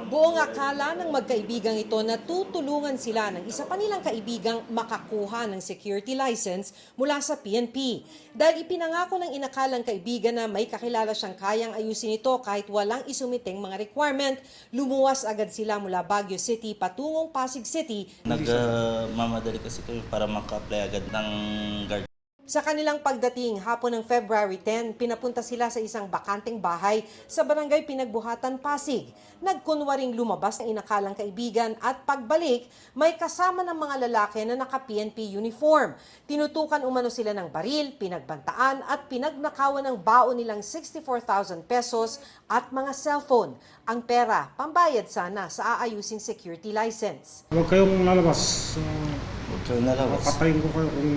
Buong akala ng magkaibigang ito na tutulungan sila ng isa pa nilang kaibigang makakuha ng security license mula sa PNP. Dahil ipinangako ng inakalang kaibigan na may kakilala siyang kayang ayusin ito kahit walang isumiting mga requirement, lumuwas agad sila mula Baguio City patungong Pasig City. Nagmamadali kasi kami para maka-apply agad ng guard. Sa kanilang pagdating hapon ng February 10, pinapunta sila sa isang bakanteng bahay sa barangay Pinagbuhatan, Pasig. Nagkunwaring lumabas ng inakalang kaibigan at pagbalik, may kasama ng mga lalaki na naka-PNP uniform. Tinutukan umano sila ng baril, pinagbantaan at pinagnakawan ng baon nilang 64,000 pesos at mga cellphone. Ang pera, pambayad sana sa aayusing security license. Huwag kayong lalabas. Huwag kayo nalabas. Patayin ko kayo kung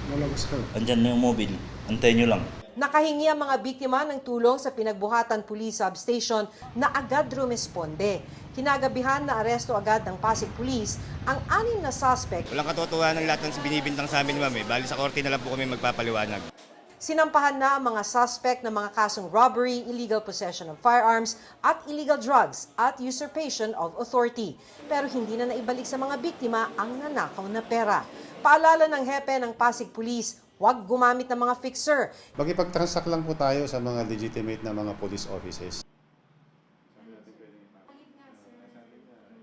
lalabas kayo. Andyan na yung mobile. Antayin nyo lang. Nakahingi ang mga biktima ng tulong sa Pinagbuhatan Police Substation na agad rumesponde. Kinagabihan na aresto agad ng Pasig Police ang 6 na suspect. Walang katotohanan ng lahat ng binibintang sa amin, ma'am. Bali sa korte na lang po kami magpapaliwanag. Sinampahan na ang mga suspect ng mga kasong robbery, illegal possession of firearms at illegal drugs at usurpation of authority. Pero hindi na naibalik sa mga biktima ang nanakaw na pera. Paalala ng hepe ng Pasig Police, huwag gumamit ng mga fixer. Magipag-transact lang po tayo sa mga legitimate na mga police offices.